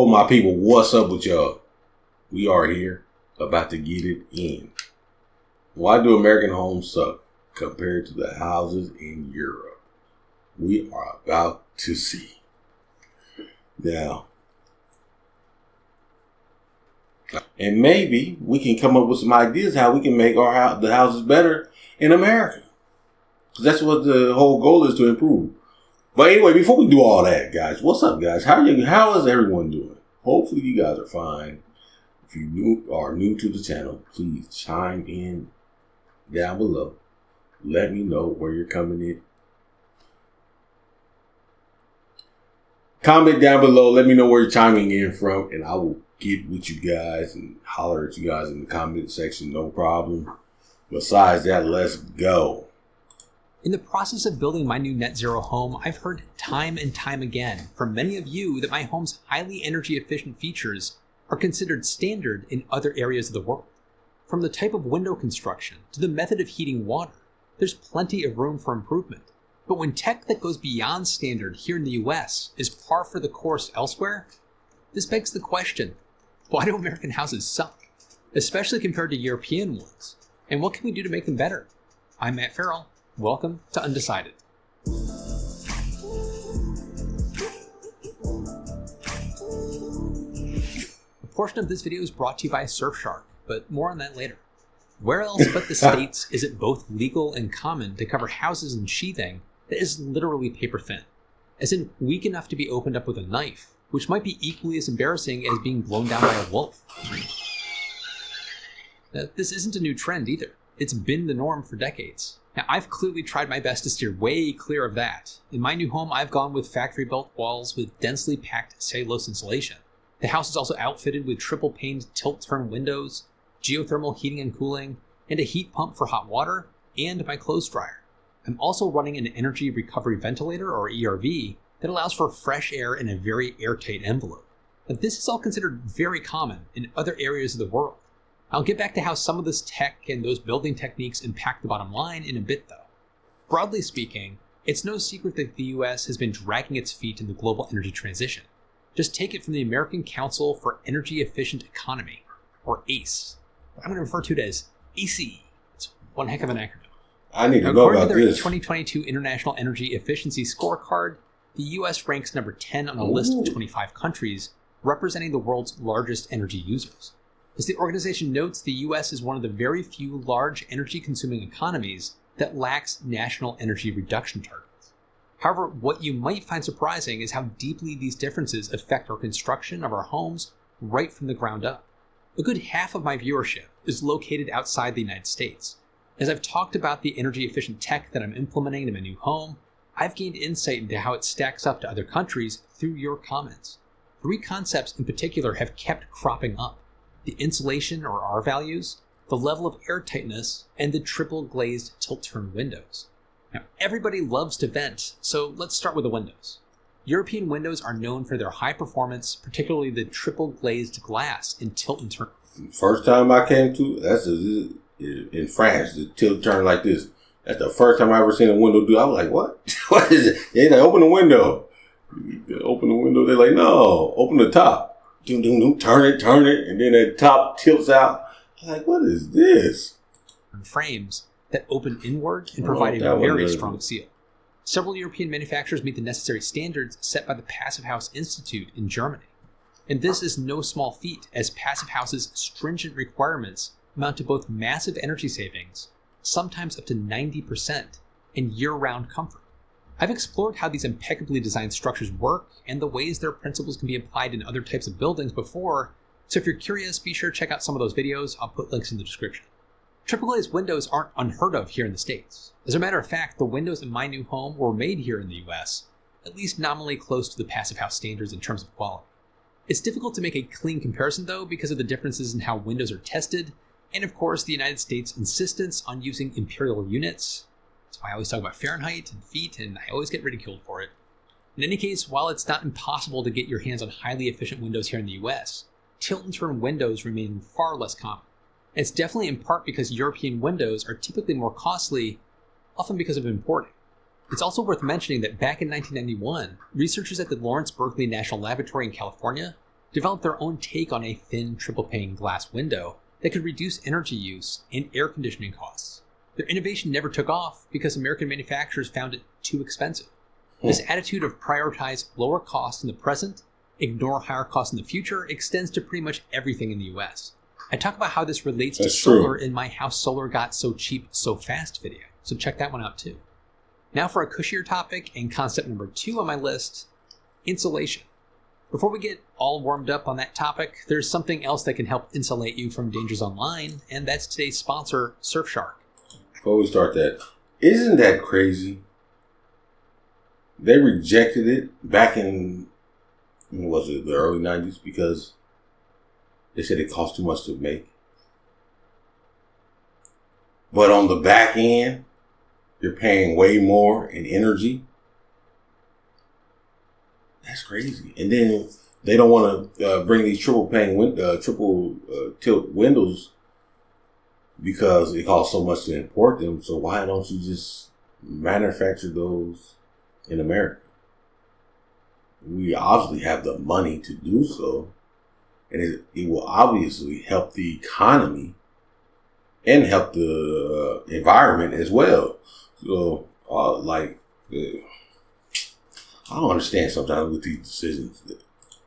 Oh, my people, what's up with y'all? We are here about to get it in. Why do American homes suck compared to the houses in Europe? We are about to see. Now, and maybe we can come up with some ideas how we can make the houses better in America. Because that's what the whole goal is, to improve. But anyway, before we do all that, guys, what's up, guys? How is everyone doing? Hopefully you guys are fine. If you are new to the channel, please chime in down below. Let me know where you're coming in. Comment down below. Let me know where you're chiming in from, and I will get with you guys and holler at you guys in the comment section. No problem. Besides that, let's go. In the process of building my new net zero home, I've heard time and time again from many of you that my home's highly energy efficient features are considered standard in other areas of the world. From the type of window construction to the method of heating water, there's plenty of room for improvement. But when tech that goes beyond standard here in the US is par for the course elsewhere, this begs the question, why do American houses suck, especially compared to European ones? And what can we do to make them better? I'm Matt Farrell. Welcome to Undecided. A portion of this video is brought to you by Surfshark, but more on that later. Where else but the States is it both legal and common to cover houses in sheathing that is literally paper thin, as in weak enough to be opened up with a knife, which might be equally as embarrassing as being blown down by a wolf? Now, this isn't a new trend either. It's been the norm for decades. Now, I've clearly tried my best to steer way clear of that. In my new home, I've gone with factory-built walls with densely packed cellulose insulation. The house is also outfitted with triple-paned tilt-turn windows, geothermal heating and cooling, and a heat pump for hot water, and my clothes dryer. I'm also running an energy recovery ventilator, or ERV, that allows for fresh air in a very airtight envelope. Now, this is all considered very common in other areas of the world. I'll get back to how some of this tech and those building techniques impact the bottom line in a bit though. Broadly speaking, it's no secret that the US has been dragging its feet in the global energy transition. Just take it from the American Council for Energy Efficient Economy, or ACE. I'm going to refer to it as AC. It's one heck of an acronym. I need to know about According to their this. 2022 International Energy Efficiency Scorecard, the US ranks number 10 on a list of 25 countries, representing the world's largest energy users. As the organization notes, the US is one of the very few large energy-consuming economies that lacks national energy reduction targets. However, what you might find surprising is how deeply these differences affect our construction of our homes right from the ground up. A good half of my viewership is located outside the United States. As I've talked about the energy-efficient tech that I'm implementing in my new home, I've gained insight into how it stacks up to other countries through your comments. 3 concepts in particular have kept cropping up: the insulation or R values, the level of air tightness, and the triple glazed tilt-turn windows. Now, everybody loves to vent, so let's start with the windows. European windows are known for their high performance, particularly the triple glazed glass in tilt and turn. First time I came to, in France, the tilt turn like this. That's the first time I ever seen a window do. I was like, what? What is it? They like, open the window. You open the window. They're like, no, open the top. Doom, doom, doom, turn it, and then the top tilts out. I'm like, what is this? Frames that open inward and provide a very strong seal. Several European manufacturers meet the necessary standards set by the Passive House Institute in Germany. And this is no small feat, as Passive House's stringent requirements amount to both massive energy savings, sometimes up to 90%, and year-round comfort. I've explored how these impeccably designed structures work and the ways their principles can be applied in other types of buildings before, so if you're curious, be sure to check out some of those videos. I'll put links in the description. Triple glazed windows aren't unheard of here in the States. As a matter of fact, the windows in my new home were made here in the US, at least nominally close to the Passive House standards in terms of quality. It's difficult to make a clean comparison though because of the differences in how windows are tested, and of course the United States' insistence on using imperial units. That's why I always talk about Fahrenheit and feet, and I always get ridiculed for it. In any case, while it's not impossible to get your hands on highly efficient windows here in the US, tilt and turn windows remain far less common. And it's definitely in part because European windows are typically more costly, often because of importing. It's also worth mentioning that back in 1991, researchers at the Lawrence Berkeley National Laboratory in California developed their own take on a thin triple-pane glass window that could reduce energy use and air conditioning costs. Their innovation never took off because American manufacturers found it too expensive. This attitude of prioritize lower costs in the present, ignore higher costs in the future extends to pretty much everything in the US. I talk about how this relates to solar in my How Solar Got So Cheap So Fast video, so check that one out too. Now for a cushier topic and concept number 2 on my list, insulation. Before we get all warmed up on that topic, there's something else that can help insulate you from dangers online, and that's today's sponsor, Surfshark. Before we start that, isn't that crazy? They rejected it back in, was it the early 90s? Because they said it cost too much to make. But on the back end, you're paying way more in energy. That's crazy. And then they don't want to bring these triple tilt windows because it costs so much to import them. So why don't you just manufacture those in America? We obviously have the money to do so. And it will obviously help the economy and help the environment as well. So, I don't understand sometimes with these decisions.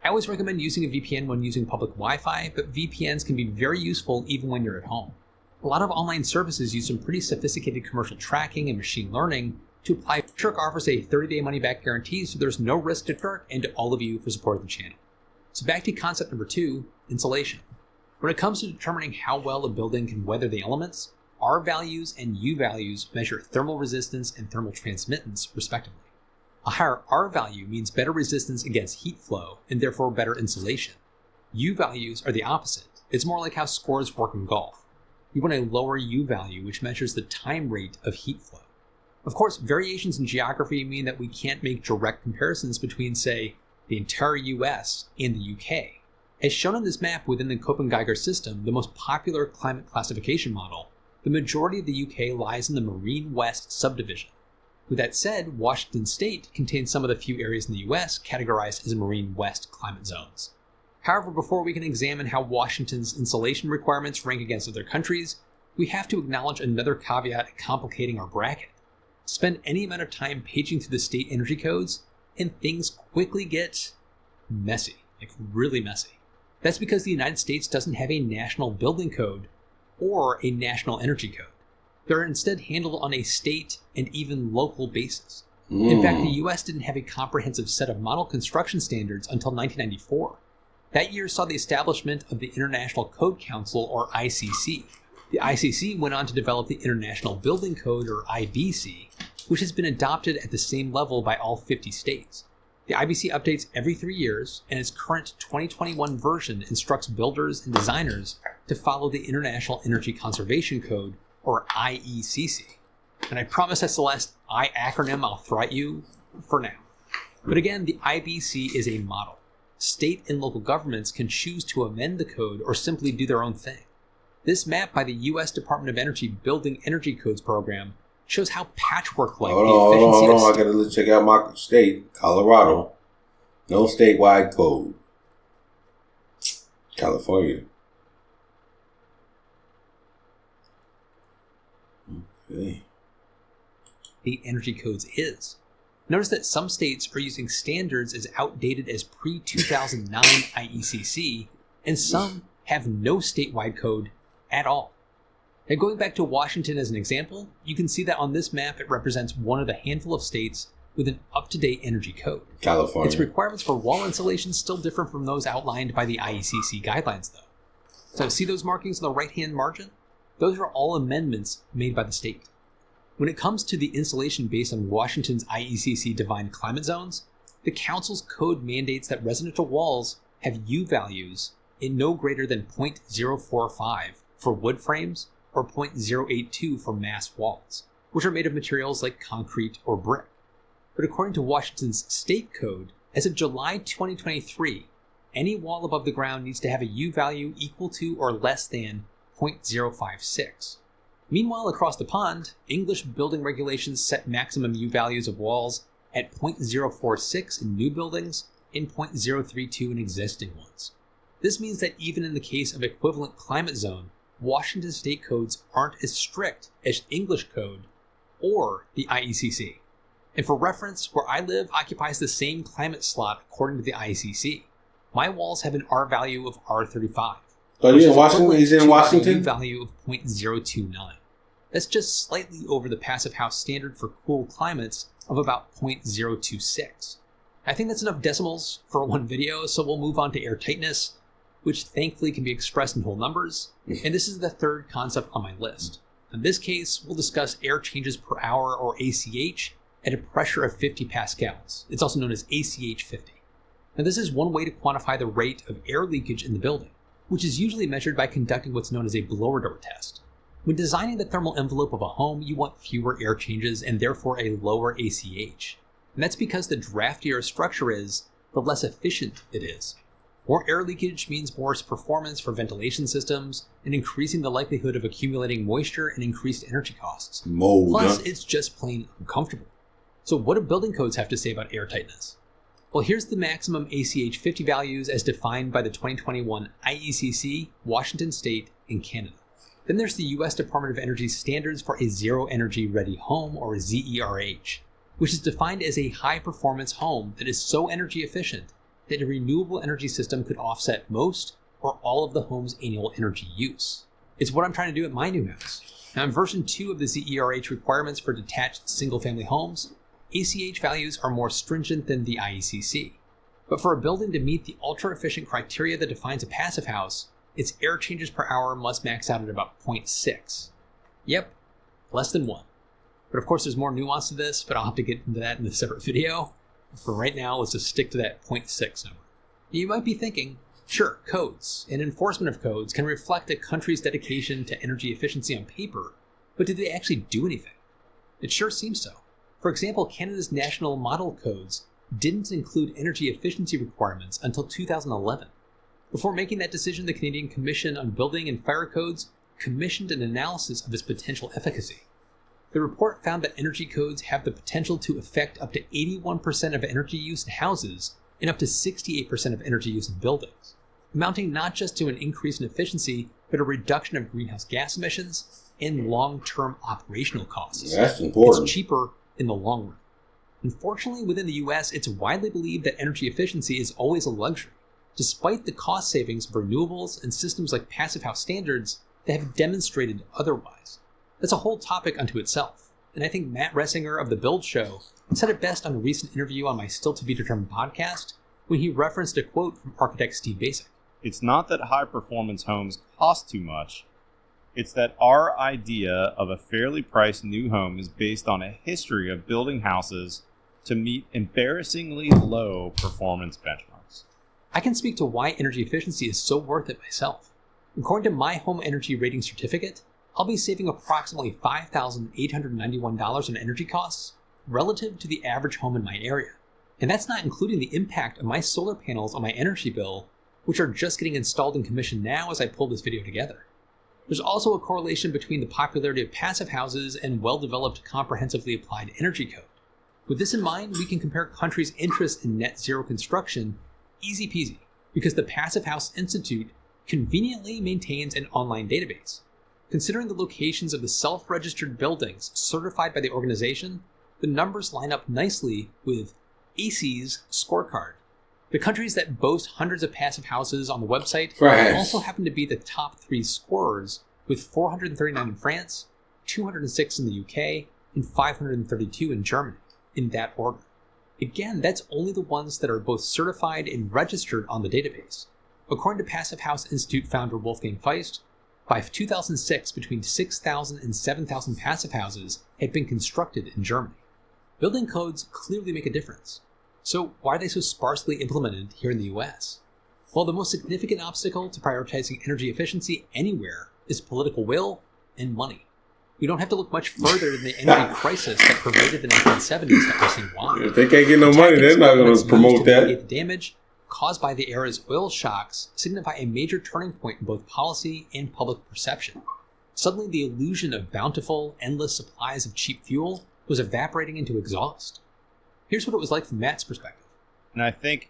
I always recommend using a VPN when using public Wi-Fi, but VPNs can be very useful even when you're at home. A lot of online services use some pretty sophisticated commercial tracking and machine learning to apply. Surfshark offers a 30-day money-back guarantee, so there's no risk to Surfshark and to all of you for supporting the channel. So back to concept number 2, insulation. When it comes to determining how well a building can weather the elements, R values and U values measure thermal resistance and thermal transmittance, respectively. A higher R value means better resistance against heat flow and therefore better insulation. U values are the opposite. It's more like how scores work in golf. You want a lower U value, which measures the time rate of heat flow. Of course, variations in geography mean that we can't make direct comparisons between, say, the entire US and the UK. As shown on this map within the Köppen-Geiger system, the most popular climate classification model, the majority of the UK lies in the Marine West subdivision. With that said, Washington State contains some of the few areas in the US categorized as Marine West climate zones. However, before we can examine how Washington's insulation requirements rank against other countries, we have to acknowledge another caveat complicating our bracket. Spend any amount of time paging through the state energy codes, and things quickly get messy, like really messy. That's because the United States doesn't have a national building code or a national energy code. They're instead handled on a state and even local basis. In fact, the US didn't have a comprehensive set of model construction standards until 1994. That year saw the establishment of the International Code Council, or ICC. The ICC went on to develop the International Building Code, or IBC, which has been adopted at the same level by all 50 states. The IBC updates every 3 years, and its current 2021 version instructs builders and designers to follow the International Energy Conservation Code, or IECC. And I promise that's the last I acronym I'll throw at you for now. But again, the IBC is a model. State and local governments can choose to amend the code or simply do their own thing. This map by the U.S. Department of Energy Building Energy Codes program shows how patchwork-like the efficiency Hold on. I gotta check out my state, Colorado. No statewide code. California. Okay. The energy codes is. Notice that some states are using standards as outdated as pre-2009 IECC, and some have no statewide code at all. Now, going back to Washington as an example, you can see that on this map it represents one of the handful of states with an up-to-date energy code. California. Its requirements for wall insulation still differ from those outlined by the IECC guidelines, though. So see those markings on the right-hand margin? Those are all amendments made by the state. When it comes to the insulation based on Washington's IECC-defined climate zones, the Council's code mandates that residential walls have U values in no greater than 0.045 for wood frames or 0.082 for mass walls, which are made of materials like concrete or brick. But according to Washington's state code, as of July 2023, any wall above the ground needs to have a U value equal to or less than 0.056. Meanwhile, across the pond, English building regulations set maximum U values of walls at 0.046 in new buildings and 0.032 in existing ones. This means that even in the case of equivalent climate zone, Washington state codes aren't as strict as English code or the IECC. And for reference, where I live occupies the same climate slot according to the IECC. My walls have an R value of R35. Oh, you're in Washington? He's in Washington? A value of 0.029. That's just slightly over the passive house standard for cool climates of about 0.026. I think that's enough decimals for one video, so we'll move on to air tightness, which thankfully can be expressed in whole numbers, and this is the third concept on my list. In this case, we'll discuss air changes per hour, or ACH, at a pressure of 50 pascals. It's also known as ACH 50. Now this is one way to quantify the rate of air leakage in the building, which is usually measured by conducting what's known as a blower door test. When designing the thermal envelope of a home, you want fewer air changes and therefore a lower ACH. And that's because the draftier a structure is, the less efficient it is. More air leakage means worse performance for ventilation systems and increasing the likelihood of accumulating moisture and increased energy costs. Mold. Plus, it's just plain uncomfortable. So what do building codes have to say about air tightness? Well, here's the maximum ACH 50 values as defined by the 2021 IECC, Washington State, and Canada. Then there's the US Department of Energy standards for a Zero Energy Ready Home, or ZERH, which is defined as a high-performance home that is so energy efficient that a renewable energy system could offset most or all of the home's annual energy use. It's what I'm trying to do at my new house. Now, in version 2 of the ZERH requirements for detached single-family homes, ACH values are more stringent than the IECC. But for a building to meet the ultra-efficient criteria that defines a passive house, its air changes per hour must max out at about 0.6. Yep, less than 1. But of course there's more nuance to this, but I'll have to get into that in a separate video. For right now, let's just stick to that 0.6 number. You might be thinking, sure, codes and enforcement of codes can reflect a country's dedication to energy efficiency on paper, but did they actually do anything? It sure seems so. For example, Canada's national model codes didn't include energy efficiency requirements until 2011. Before making that decision, the Canadian Commission on Building and Fire Codes commissioned an analysis of its potential efficacy. The report found that energy codes have the potential to affect up to 81% of energy use in houses and up to 68% of energy use in buildings, amounting not just to an increase in efficiency, but a reduction of greenhouse gas emissions and long-term operational costs. That's important. It's cheaper in the long run. Unfortunately, within the US, it's widely believed that energy efficiency is always a luxury, despite the cost savings of renewables and systems like passive house standards that have demonstrated otherwise. That's a whole topic unto itself, and I think Matt Ressinger of The Build Show said it best on a recent interview on my Still to Be Determined podcast when he referenced a quote from architect Steve Basic. It's not that high-performance homes cost too much. It's that our idea of a fairly priced new home is based on a history of building houses to meet embarrassingly low performance benchmarks. I can speak to why energy efficiency is so worth it myself. According to my home energy rating certificate, I'll be saving approximately $5,891 in energy costs relative to the average home in my area. And that's not including the impact of my solar panels on my energy bill, which are just getting installed and commissioned now as I pull this video together. There's also a correlation between the popularity of passive houses and well-developed comprehensively applied energy code. With this in mind, we can compare countries' interest in net zero construction easy peasy, because the Passive House Institute conveniently maintains an online database. Considering the locations of the self-registered buildings certified by the organization, the numbers line up nicely with ACE's scorecard. The countries that boast hundreds of passive houses on the website also happen to be the top 3 scorers, with 439 in France, 206 in the UK, and 532 in Germany, in that order. Again, that's only the ones that are both certified and registered on the database. According to Passive House Institute founder Wolfgang Feist, by 2006, between 6,000 and 7,000 passive houses had been constructed in Germany. Building codes clearly make a difference. So why are they so sparsely implemented here in the US? Well, the most significant obstacle to prioritizing energy efficiency anywhere is political will and money. We don't have to look much further than the energy crisis that pervaded the 1970s to understand why. If they can't get no money, they're not going to promote that. The damage caused by the era's oil shocks signify a major turning point in both policy and public perception. Suddenly, the illusion of bountiful, endless supplies of cheap fuel was evaporating into exhaust. Here's what it was like from Matt's perspective. And I think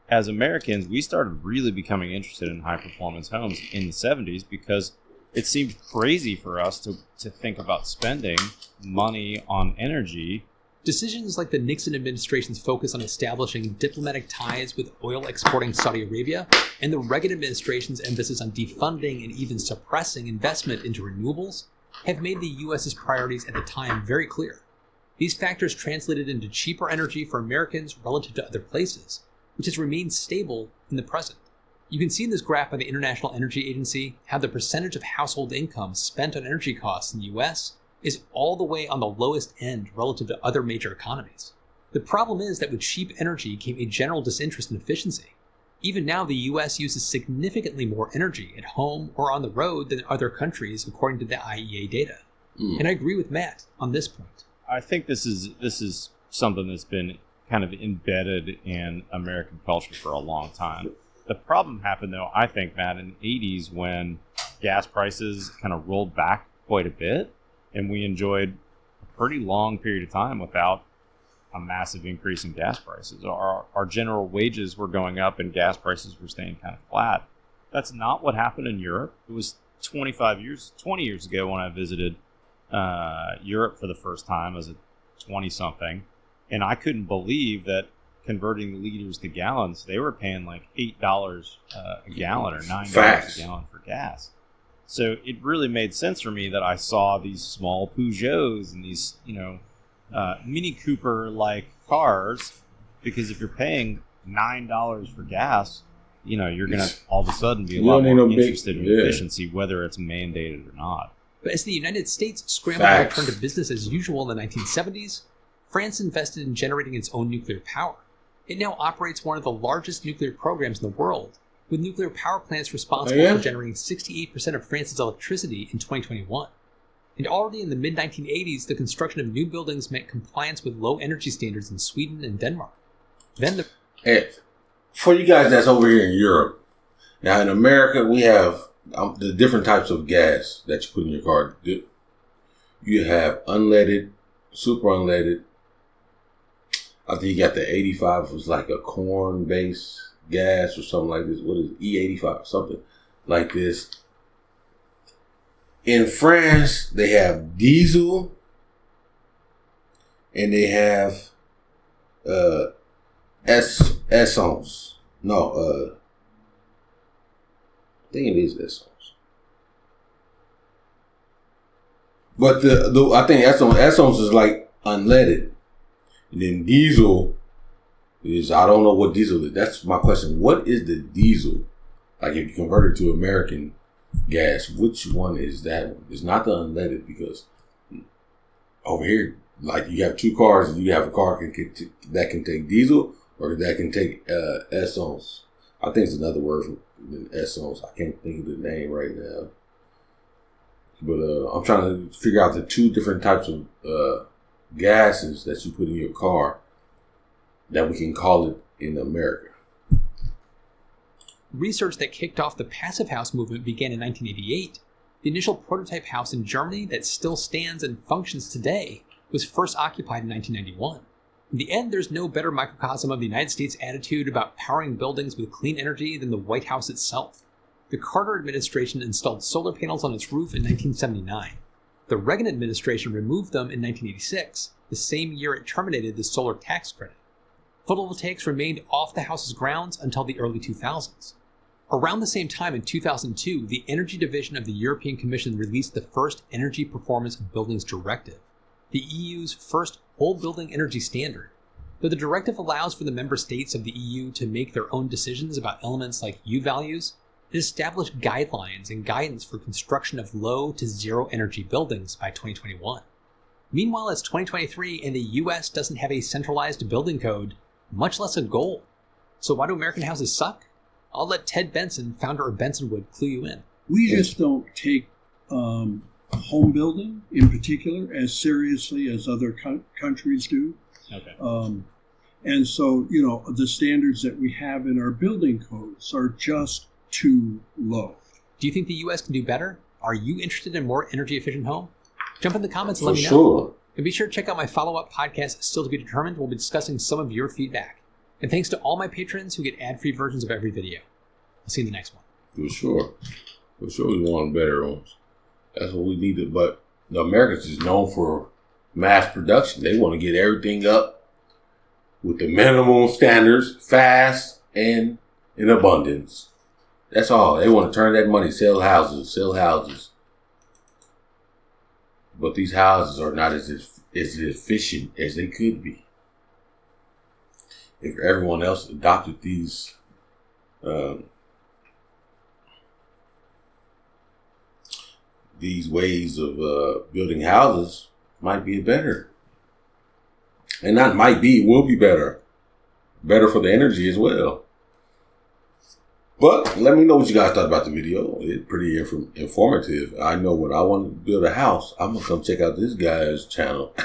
as Americans, we started really becoming interested in high-performance homes in the 70s because it seemed crazy for us to think about spending money on energy. Decisions like the Nixon administration's focus on establishing diplomatic ties with oil-exporting Saudi Arabia and the Reagan administration's emphasis on defunding and even suppressing investment into renewables have made the U.S.'s priorities at the time very clear. These factors translated into cheaper energy for Americans relative to other places, which has remained stable in the present. You can see in this graph by the International Energy Agency how the percentage of household income spent on energy costs in the U.S. is all the way on the lowest end relative to other major economies. The problem is that with cheap energy came a general disinterest in efficiency. Even now, the U.S. uses significantly more energy at home or on the road than other countries, according to the IEA data. And I agree with Matt on this point. I think this is something that's been kind of embedded in American culture for a long time. The problem happened, though, I think, Matt, in the 80s when gas prices kind of rolled back quite a bit, and we enjoyed a pretty long period of time without a massive increase in gas prices. Our general wages were going up and gas prices were staying kind of flat. That's not what happened in Europe. It was 20 years ago when I visited Europe for the first time as a 20-something, and I couldn't believe that converting the liters to gallons, they were paying like $8 a gallon or $9 a gallon for gas. So it really made sense for me that I saw these small Peugeots and these, Mini Cooper-like cars, because if you're paying $9 for gas, you're going to all of a sudden be a lot more interested in efficiency, whether it's mandated or not. But as the United States scrambled to return to business as usual in the 1970s, France invested in generating its own nuclear power. It now operates one of the largest nuclear programs in the world, with nuclear power plants responsible for generating 68% of France's electricity in 2021. And already in the mid-1980s, the construction of new buildings meant compliance with low energy standards in Sweden and Denmark. Then for you guys that's over here in Europe, now in America, we have the different types of gas that you put in your car. You have unleaded, super unleaded. I think you got the 85, was like a corn-based gas or something like this. What is it? E85, something like this. In France, they have diesel and they have essence. No, I think it is essence. But I think essence is like unleaded. And then diesel is, I don't know what diesel is. That's my question. What is the diesel? Like if you convert it to American gas, which one is that one? It's not the unleaded, because over here, like you have two cars, and you have a car that can take diesel or that can take essence. I think it's another word than essence. I can't think of the name right now. But I'm trying to figure out the two different types of gases that you put in your car that we can call it in America. Research that kicked off the passive house movement began in 1988. The initial prototype house in Germany that still stands and functions today was first occupied in 1991. In the end, there's no better microcosm of the United States' attitude about powering buildings with clean energy than the White House itself. The Carter administration installed solar panels on its roof in 1979. The Reagan administration removed them in 1986, the same year it terminated the solar tax credit. Photovoltaics remained off the house's grounds until the early 2000s. Around the same time in 2002, the Energy Division of the European Commission released the first Energy Performance of Buildings Directive, the EU's first whole building energy standard. Though the directive allows for the member states of the EU to make their own decisions about elements like U values, it established guidelines and guidance for construction of low to zero energy buildings by 2021. Meanwhile, it's 2023 and the US doesn't have a centralized building code, much less a goal. So why do American houses suck? I'll let Ted Benson, founder of Bensonwood, clue you in. We just don't take home building in particular as seriously as other countries do. Okay. And so, the standards that we have in our building codes are just too low. Do you think the U.S. can do better? Are you interested in more energy efficient home? Jump in the comments and let me know. Sure. And be sure to check out my follow-up podcast, Still to be Determined. We'll be discussing some of your feedback. And thanks to all my patrons who get ad-free versions of every video. I'll see you in the next one. For sure. For sure we want better homes. That's what we needed. But the Americans is known for mass production. They want to get everything up with the minimum standards, fast, and in abundance. That's all. They want to turn that money, sell houses. But these houses are not as efficient as they could be. If everyone else adopted these ways of building houses, might be better. And not might be, it will be better. Better for the energy as well. But let me know what you guys thought about the video. It's pretty informative. I know when I want to build a house, I'm going to come check out this guy's channel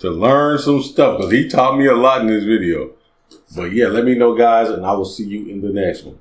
to learn some stuff because he taught me a lot in this video. But yeah, let me know, guys, and I will see you in the next one.